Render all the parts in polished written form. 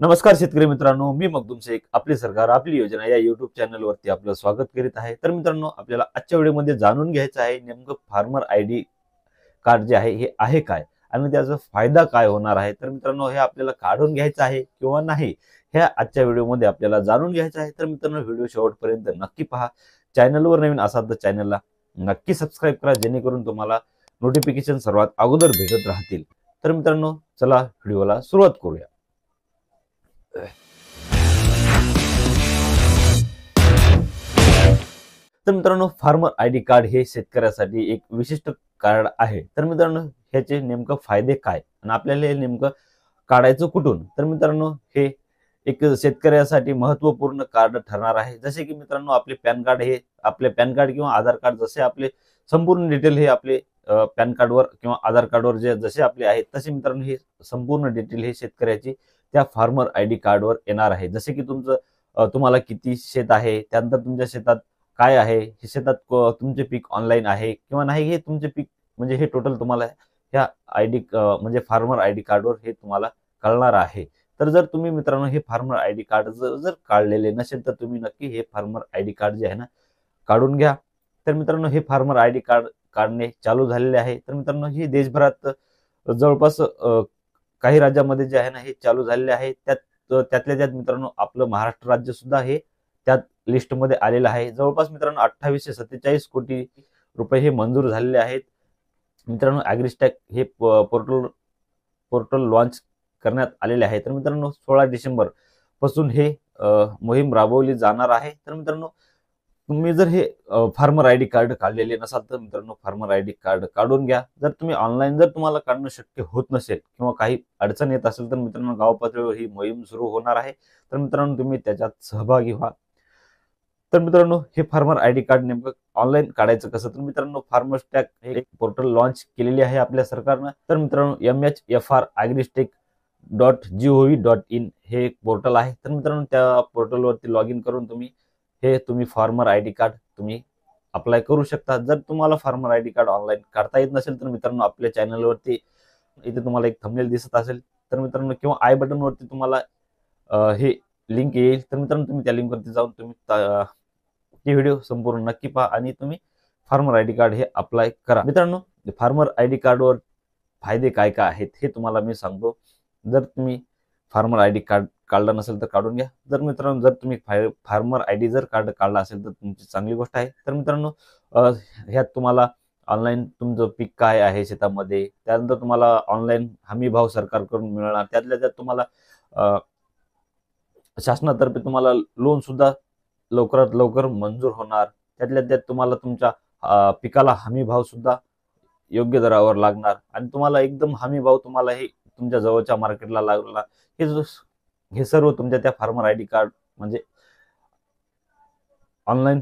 नमस्कार शेतकरी मित्रांनो, मी मखदूम शेख. आपली सरकार आपली योजना या युट्यूब चॅनलवरती आपलं स्वागत करीत आहे. तर मित्रांनो, आपल्याला आजच्या व्हिडिओमध्ये जाणून घ्यायचं आहे नेमकं फार्मर आयडी कार्ड जे आहे हे आहे काय आणि त्याचा फायदा काय होणार आहे. तर मित्रांनो, हे आपल्याला काढून घ्यायचं आहे किंवा नाही हे आजच्या व्हिडिओमध्ये आपल्याला जाणून घ्यायचं आहे. तर मित्रांनो, व्हिडिओ शेवटपर्यंत नक्की पहा. चॅनलवर नवीन असाल तर चॅनलला नक्की सबस्क्राईब करा, जेणेकरून तुम्हाला नोटिफिकेशन सर्वात अगोदर भेटत राहतील. तर मित्रांनो, चला व्हिडिओला सुरुवात करूया. तर मित्रांनो, फार्मर आयडी कार्ड हे शेतकऱ्यासाठी एक विशिष्ट कार्ड आहे. तर मित्रांनो, ह्याचे नेमकं फायदे काय आणि आपल्याला हे नेमकं काढायचं कुठून? तर मित्रांनो, हे एक शेतकऱ्यासाठी महत्त्वपूर्ण कार्ड ठरणार आहे. जसे की मित्रांनो, आपले पॅन कार्ड हे आपले पॅन कार्ड किंवा आधार कार्ड जसे आपले संपूर्ण डिटेल हे आपले पॅन कार्डवर किंवा आधार कार्डवर जे जसे आपले आहेत तसे मित्रांनो हे संपूर्ण डिटेल हे शेतकऱ्याची त्या फार्मर आयडी कार्डवर येणार आहे. जसे की तुम्हाला किती शेत आहे, त्यानंतर तुमच्या शेतात काय आहे, हे शेतात तुमचे पीक ऑनलाईन आहे किंवा नाही, हे तुमचे पीक म्हणजे हे टोटल तुम्हाला ह्या आयडी म्हणजे फार्मर आयडी कार्डवर हे तुम्हाला कळणार आहे. तर जर तुम्ही मित्रांनो हे फार्मर आयडी कार्ड जर काढलेले नसेल तर तुम्ही नक्की हे फार्मर आयडी कार्ड जे आहे ना काढून घ्या. तर मित्रांनो, हे फार्मर आयडी कार्ड काढणे चालू झालेले आहे. तर मित्रांनो, हे देशभरात जवळपास काही राज्यामध्ये जे आहे ना हे चालू झालेले आहे. त्यातल्या त्यात मित्रांनो आपलं महाराष्ट्र राज्य सुद्धा हे त्यात लिस्टमध्ये आलेलं आहे. जवळपास मित्रांनो 2847 कोटी रुपये हे मंजूर झालेले आहेत. मित्रांनो, ॲग्रिस्टॅक हे पोर्टल लॉन्च करण्यात आलेले आहे. तर मित्रांनो, 16 डिसेंबर पासून हे मोहीम राबवली जाणार आहे. तर मित्रांनो, तुम्ही जर हे फार्मर आयडी कार्ड काढलेले नसाल तर मित्रांनो फार्मर आयडी कार्ड काढून घ्या. जर तुम्ही ऑनलाईन जर तुम्हाला काढणं शक्य होत नसेल किंवा काही अडचण येत असेल तर मित्रांनो गाव पातळीवर ही मोहीम सुरू होणार आहे. तर मित्रांनो, तुम्ही त्याच्यात सहभागी व्हा. तर मित्रांनो, हे फार्मर आयडी कार्ड नेमकं ऑनलाईन काढायचं कसं? तर मित्रांनो, फार्मस्टॅक हे एक पोर्टल लॉन्च केलेली आहे आपल्या सरकारनं. तर मित्रांनो, MHFRAgrisTech.gov.in हे एक पोर्टल आहे. तर मित्रांनो, त्या पोर्टलवरती लॉग इन करून तुम्ही फार्मर आयडी कार्ड तुम्ही अप्लाय करू शकता. जर तुम्हाला फार्मर आयडी कार्ड ऑनलाईन काढता येत नसेल तर मित्रांनो, आपल्या चॅनलवरती इथे तुम्हाला एक थंबनेल दिसत असेल तर मित्रांनो किंवा आय बटन वरती तुम्हाला हे लिंक येईल. तर मित्रांनो, तुम्ही त्या लिंकवरती जाऊन तुम्ही ही व्हिडिओ संपूर्ण नक्की पहा आणि तुम्ही फार्मर आयडी कार्ड हे अप्लाय करा. मित्रांनो, फार्मर आयडी कार्डवर फायदे काय काय आहेत हे तुम्हाला मी सांगतो. जर तुम्ही फार्मर आयडी कार्ड काढला नसेल तर काढून घ्या. जर मित्रांनो जर तुम्ही फार्मर आयडी जर कार्ड काढला असेल तर तुमची चांगली गोष्ट आहे. तर मित्रांनो, ह्यात तुम्हाला ऑनलाईन तुमचं पीक काय आहे शेतामध्ये, त्यानंतर तुम्हाला ऑनलाईन हमी भाव सरकारकडून मिळणार. त्यातल्या त्यात तुम्हाला शासनातर्फे तुम्हाला लोन सुद्धा लवकरात लवकर मंजूर होणार. त्यातल्या त्यात तुम्हाला तुमच्या पिकाला हमी भाव सुद्धा योग्य दरावर लागणार आणि तुम्हाला एकदम हमी भाव तुम्हाला हे तुमच्या जवळच्या मार्केटला लागला. हे सर्व तुमच्या त्या फार्मर आयडी कार्ड म्हणजे ऑनलाईन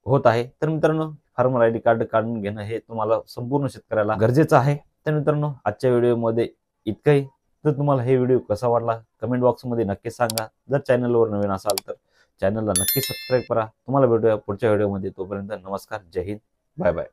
होत आहे. तर मित्रांनो, फार्मर आयडी कार्ड काढून घेणं हे तुम्हाला संपूर्ण शेतकऱ्याला गरजेचं आहे. तर मित्रांनो, आजच्या व्हिडिओमध्ये इतकंही. जर तुम्हाला हे व्हिडिओ कसा वाटला कमेंट बॉक्समध्ये नक्की सांगा. जर चॅनलवर नवीन असाल तर चॅनलला नक्की सबस्क्राईब करा. तुम्हाला भेटूया पुढच्या व्हिडिओमध्ये. तोपर्यंत नमस्कार, जय हिंद, बाय बाय.